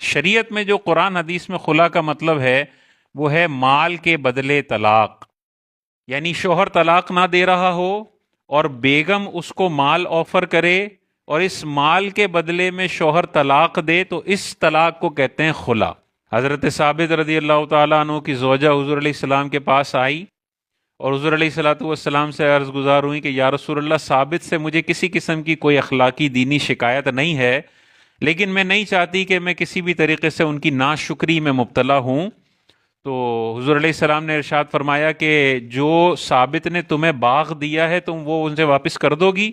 شریعت میں جو قرآن حدیث میں خلا کا مطلب ہے وہ ہے مال کے بدلے طلاق، یعنی شوہر طلاق نہ دے رہا ہو اور بیگم اس کو مال آفر کرے اور اس مال کے بدلے میں شوہر طلاق دے تو اس طلاق کو کہتے ہیں خلا۔ حضرت ثابت رضی اللہ تعالیٰ عنہ کی زوجہ حضور علیہ السلام کے پاس آئی اور حضور علیہ الصلوۃ والسلام سے عرض گزار ہوئی کہ یا رسول اللہ، ثابت سے مجھے کسی قسم کی کوئی اخلاقی دینی شکایت نہیں ہے، لیکن میں نہیں چاہتی کہ میں کسی بھی طریقے سے ان کی ناشکری میں مبتلا ہوں۔ تو حضور علیہ السلام نے ارشاد فرمایا کہ جو ثابت نے تمہیں باغ دیا ہے تم وہ ان سے واپس کر دو گی؟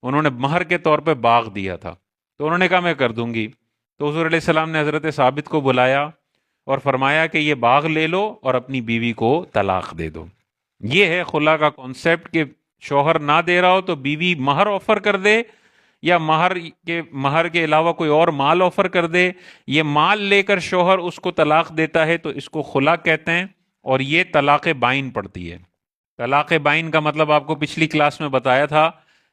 انہوں نے مہر کے طور پہ باغ دیا تھا، تو انہوں نے کہا میں کر دوں گی۔ تو حضور علیہ السلام نے حضرت ثابت کو بلایا اور فرمایا کہ یہ باغ لے لو اور اپنی بیوی کو طلاق دے دو۔ یہ ہے خلا کا کانسیپٹ کہ شوہر نہ دے رہا ہو تو بیوی مہر آفر کر دے، یا مہر کے علاوہ کوئی اور مال آفر کر دے، یہ مال لے کر شوہر اس کو طلاق دیتا ہے تو اس کو خلا کہتے ہیں، اور یہ طلاق بائن پڑتی ہے۔ طلاق بائن کا مطلب آپ کو پچھلی کلاس میں بتایا تھا،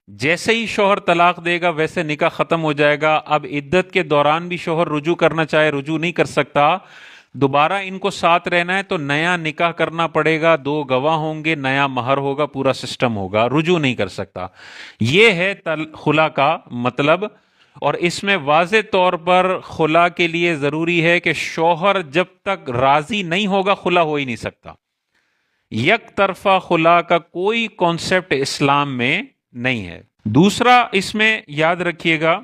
جیسے ہی شوہر طلاق دے گا ویسے نکاح ختم ہو جائے گا۔ اب عدت کے دوران بھی شوہر رجوع کرنا چاہے رجوع نہیں کر سکتا، دوبارہ ان کو ساتھ رہنا ہے تو نیا نکاح کرنا پڑے گا، 2 گواہ ہوں گے، نیا مہر ہوگا، پورا سسٹم ہوگا، رجوع نہیں کر سکتا۔ یہ ہے خلا کا مطلب، اور اس میں واضح طور پر خلا کے لیے ضروری ہے کہ شوہر جب تک راضی نہیں ہوگا خلا ہو ہی نہیں سکتا۔ یک طرفہ خلا کا کوئی کانسیپٹ اسلام میں نہیں ہے۔ دوسرا اس میں یاد رکھیے گا،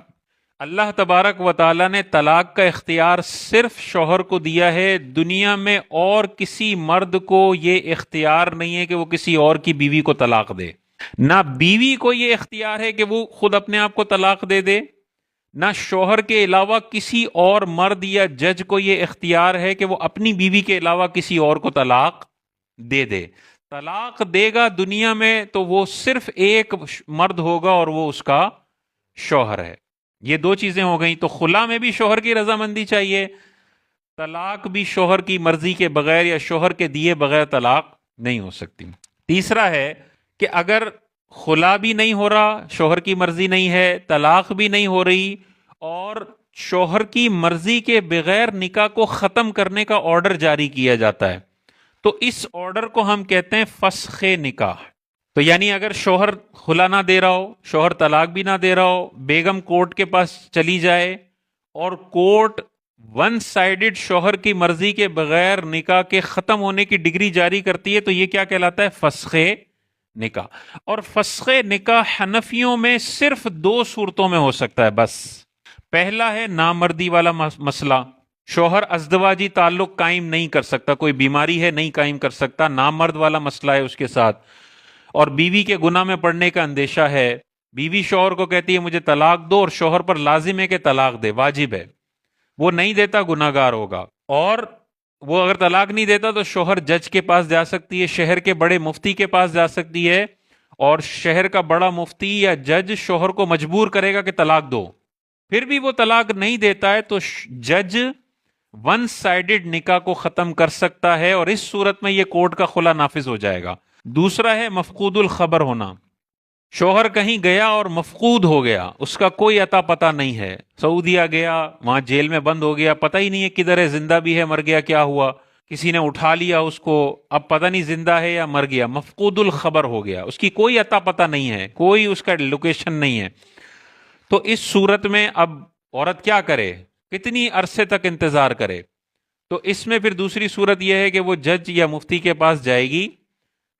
اللہ تبارک و تعالیٰ نے طلاق کا اختیار صرف شوہر کو دیا ہے، دنیا میں اور کسی مرد کو یہ اختیار نہیں ہے کہ وہ کسی اور کی بیوی کو طلاق دے۔ نہ بیوی کو یہ اختیار ہے کہ وہ خود اپنے آپ کو طلاق دے دے، نہ شوہر کے علاوہ کسی اور مرد یا جج کو یہ اختیار ہے کہ وہ اپنی بیوی کے علاوہ کسی اور کو طلاق دے دے۔ طلاق دے گا دنیا میں تو وہ صرف ایک مرد ہوگا اور وہ اس کا شوہر ہے۔ یہ 2 چیزیں ہو گئیں، تو خلا میں بھی شوہر کی رضامندی چاہیے، طلاق بھی شوہر کی مرضی کے بغیر یا شوہر کے دیے بغیر طلاق نہیں ہو سکتی۔ تیسرا ہے کہ اگر خلا بھی نہیں ہو رہا، شوہر کی مرضی نہیں ہے، طلاق بھی نہیں ہو رہی، اور شوہر کی مرضی کے بغیر نکاح کو ختم کرنے کا آرڈر جاری کیا جاتا ہے تو اس آرڈر کو ہم کہتے ہیں فسخ نکاح۔ تو یعنی اگر شوہر خلا نہ دے رہا ہو، شوہر طلاق بھی نہ دے رہا ہو، بیگم کورٹ کے پاس چلی جائے اور کورٹ 1 سائیڈڈ شوہر کی مرضی کے بغیر نکاح کے ختم ہونے کی ڈگری جاری کرتی ہے تو یہ کیا کہلاتا ہے؟ فسخ نکاح۔ اور فسخ نکاح حنفیوں میں صرف 2 صورتوں میں ہو سکتا ہے بس۔ پہلا ہے نامردی والا مسئلہ، شوہر ازدواجی تعلق قائم نہیں کر سکتا، کوئی بیماری ہے نہیں قائم کر سکتا، نامرد والا مسئلہ ہے اس کے ساتھ، اور بیوی کے گناہ میں پڑنے کا اندیشہ ہے، بیوی شوہر کو کہتی ہے مجھے طلاق دو اور شوہر پر لازم ہے کہ طلاق دے، واجب ہے، وہ نہیں دیتا گناہ گار ہوگا، اور وہ اگر طلاق نہیں دیتا تو شوہر جج کے پاس جا سکتی ہے، شہر کے بڑے مفتی کے پاس جا سکتی ہے، اور شہر کا بڑا مفتی یا جج شوہر کو مجبور کرے گا کہ طلاق دو، پھر بھی وہ طلاق نہیں دیتا ہے تو جج 1 سائیڈڈ نکاح کو ختم کر سکتا ہے، اور اس صورت میں یہ کورٹ کا خلا نافذ ہو جائے گا۔ دوسرا ہے مفقود الخبر ہونا، شوہر کہیں گیا اور مفقود ہو گیا، اس کا کوئی اتا پتہ نہیں ہے، سعودیہ گیا، وہاں جیل میں بند ہو گیا، پتہ ہی نہیں ہے کدھر ہے، زندہ بھی ہے مر گیا کیا ہوا، کسی نے اٹھا لیا اس کو، اب پتہ نہیں زندہ ہے یا مر گیا، مفقود الخبر ہو گیا، اس کی کوئی اتا پتہ نہیں ہے، کوئی اس کا لوکیشن نہیں ہے۔ تو اس صورت میں اب عورت کیا کرے؟ کتنی عرصے تک انتظار کرے؟ تو اس میں پھر دوسری صورت یہ ہے کہ وہ جج یا مفتی کے پاس جائے گی،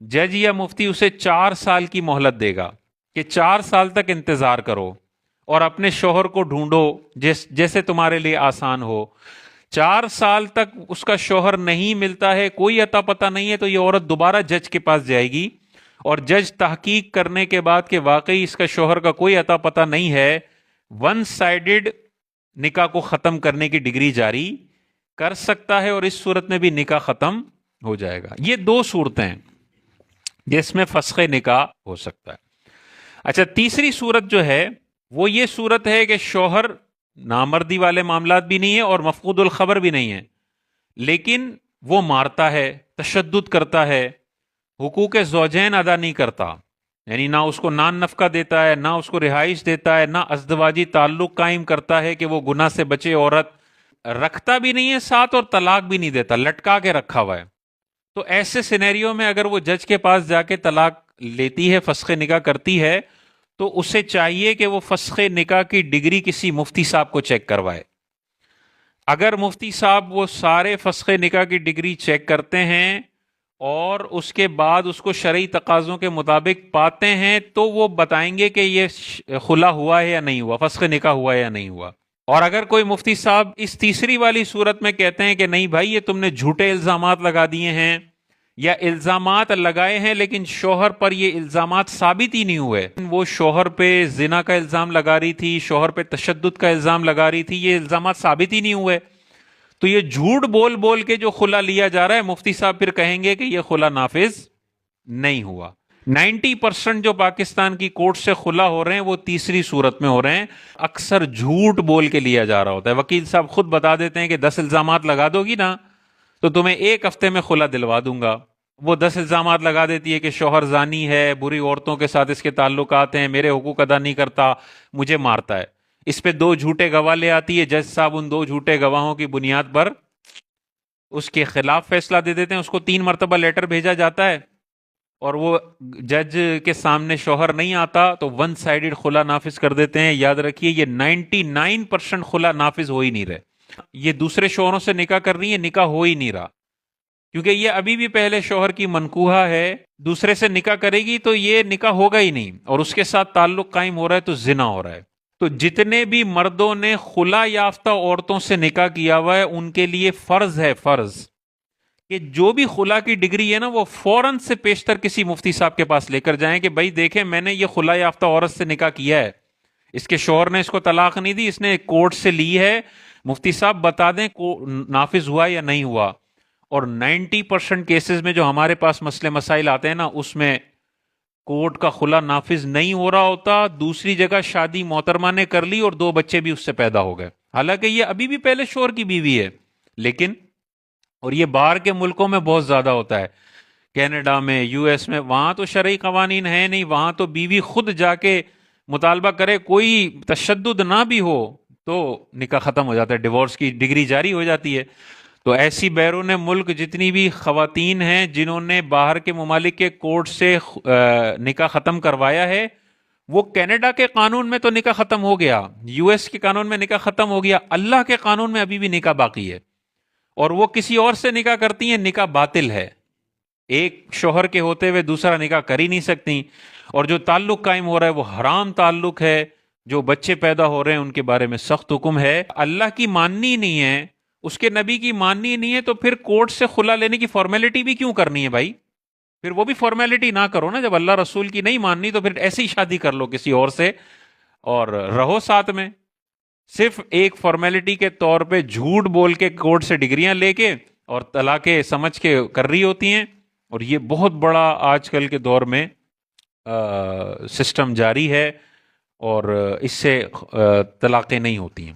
جج یا مفتی اسے 4 سال کی مہلت دے گا کہ 4 سال تک انتظار کرو اور اپنے شوہر کو ڈھونڈو جیسے تمہارے لیے آسان ہو۔ 4 سال تک اس کا شوہر نہیں ملتا ہے، کوئی اتا پتہ نہیں ہے، تو یہ عورت دوبارہ جج کے پاس جائے گی، اور جج تحقیق کرنے کے بعد کہ واقعی اس کا شوہر کا کوئی اتا پتہ نہیں ہے، 1 سائیڈڈ نکاح کو ختم کرنے کی ڈگری جاری کر سکتا ہے، اور اس صورت میں بھی نکاح ختم ہو جائے گا۔ یہ 2 صورتیں ہیں جس میں فسخ نکاح ہو سکتا ہے۔ اچھا، تیسری صورت جو ہے وہ یہ صورت ہے کہ شوہر نامردی والے معاملات بھی نہیں ہے اور مفقود الخبر بھی نہیں ہے، لیکن وہ مارتا ہے، تشدد کرتا ہے، حقوق زوجین ادا نہیں کرتا، یعنی نہ اس کو نان نفقہ دیتا ہے، نہ اس کو رہائش دیتا ہے، نہ ازدواجی تعلق قائم کرتا ہے کہ وہ گناہ سے بچے عورت، رکھتا بھی نہیں ہے ساتھ اور طلاق بھی نہیں دیتا، لٹکا کے رکھا ہوا ہے. تو ایسے سینیریو میں اگر وہ جج کے پاس جا کے طلاق لیتی ہے، فسخ نکاح کرتی ہے، تو اسے چاہیے کہ وہ فسخ نکاح کی ڈگری کسی مفتی صاحب کو چیک کروائے. اگر مفتی صاحب وہ سارے فسخ نکاح کی ڈگری چیک کرتے ہیں اور اس کے بعد اس کو شرعی تقاضوں کے مطابق پاتے ہیں، تو وہ بتائیں گے کہ یہ خلا ہوا ہے یا نہیں ہوا، فسخ نکاح ہوا ہے یا نہیں ہوا. اور اگر کوئی مفتی صاحب اس تیسری والی صورت میں کہتے ہیں کہ نہیں بھائی یہ تم نے جھوٹے الزامات لگا دیے ہیں، یا الزامات لگائے ہیں لیکن شوہر پر یہ الزامات ثابت ہی نہیں ہوئے، وہ شوہر پہ زنا کا الزام لگا رہی تھی، شوہر پہ تشدد کا الزام لگا رہی تھی، یہ الزامات ثابت ہی نہیں ہوئے، تو یہ جھوٹ بول بول کے جو خلا لیا جا رہا ہے، مفتی صاحب پھر کہیں گے کہ یہ خلا نافذ نہیں ہوا. 90% جو پاکستان کی کورٹ سے خلا ہو رہے ہیں وہ تیسری صورت میں ہو رہے ہیں، اکثر جھوٹ بول کے لیا جا رہا ہوتا ہے. وکیل صاحب خود بتا دیتے ہیں کہ 10 الزامات لگا دو گی نا تو تمہیں 1 ہفتے میں خلا دلوا دوں گا. وہ 10 الزامات لگا دیتی ہے کہ شوہر زانی ہے، بری عورتوں کے ساتھ اس کے تعلقات ہیں، میرے حقوق ادا نہیں کرتا، مجھے مارتا ہے. اس پہ 2 جھوٹے گواہ لے آتی ہے، جج صاحب ان 2 جھوٹے گواہوں کی بنیاد پر اس کے خلاف فیصلہ دے دیتے ہیں. اس کو 3 مرتبہ لیٹر بھیجا جاتا ہے اور وہ جج کے سامنے شوہر نہیں آتا تو 1 سائیڈڈ خلا نافذ کر دیتے ہیں. یاد رکھیے یہ 99% خلا نافذ ہو ہی نہیں رہے. یہ دوسرے شوہروں سے نکاح کر رہی ہے، نکاح ہو ہی نہیں رہا، کیونکہ یہ ابھی بھی پہلے شوہر کی منکوحہ ہے. دوسرے سے نکاح کرے گی تو یہ نکاح ہوگا ہی نہیں، اور اس کے ساتھ تعلق قائم ہو رہا ہے تو زنا ہو رہا ہے. تو جتنے بھی مردوں نے خلا یافتہ عورتوں سے نکاح کیا ہوا ہے ان کے لیے فرض ہے، فرض کہ جو بھی خلا کی ڈگری ہے نا وہ فوراً سے پیشتر کسی مفتی صاحب کے پاس لے کر جائیں کہ بھائی دیکھیں میں نے یہ خلا یافتہ عورت سے نکاح کیا ہے، اس کے شوہر نے اس کو طلاق نہیں دی، اس نے کورٹ سے لی ہے، مفتی صاحب بتا دیں نافذ ہوا یا نہیں ہوا. اور 90% کیسز میں جو ہمارے پاس مسئلے مسائل آتے ہیں نا اس میں کورٹ کا خلا نافذ نہیں ہو رہا ہوتا، دوسری جگہ شادی محترمہ نے کر لی اور 2 بچے بھی اس سے پیدا ہو گئے، حالانکہ یہ ابھی بھی پہلے شوہر کی بیوی ہے. لیکن اور یہ باہر کے ملکوں میں بہت زیادہ ہوتا ہے، کینیڈا میں، یو ایس میں، وہاں تو شرعی قوانین ہیں نہیں، وہاں تو بیوی خود جا کے مطالبہ کرے، کوئی تشدد نہ بھی ہو تو نکاح ختم ہو جاتا ہے، ڈیورس کی ڈگری جاری ہو جاتی ہے. تو ایسی بیرون ملک جتنی بھی خواتین ہیں جنہوں نے باہر کے ممالک کے کورٹ سے نکاح ختم کروایا ہے، وہ کینیڈا کے قانون میں تو نکاح ختم ہو گیا، یو ایس کے قانون میں نکاح ختم ہو گیا، اللہ کے قانون میں ابھی بھی نکاح باقی ہے. اور وہ کسی اور سے نکاح کرتی ہیں، نکاح باطل ہے، ایک شوہر کے ہوتے ہوئے دوسرا نکاح کر ہی نہیں سکتی. اور جو تعلق قائم ہو رہا ہے وہ حرام تعلق ہے، جو بچے پیدا ہو رہے ہیں ان کے بارے میں سخت حکم ہے. اللہ کی ماننی نہیں ہے، اس کے نبی کی ماننی نہیں ہے، تو پھر کورٹ سے خلا لینے کی فارمیلٹی بھی کیوں کرنی ہے بھائی؟ پھر وہ بھی فارمیلٹی نہ کرو نا، جب اللہ رسول کی نہیں ماننی تو پھر ایسی شادی کر لو کسی اور سے اور رہو ساتھ میں. صرف ایک فارمیلٹی کے طور پہ جھوٹ بول کے کورٹ سے ڈگریاں لے کے اور طلاقیں سمجھ کے کر رہی ہوتی ہیں، اور یہ بہت بڑا آج کل کے دور میں سسٹم جاری ہے، اور اس سے طلاقیں نہیں ہوتی ہیں.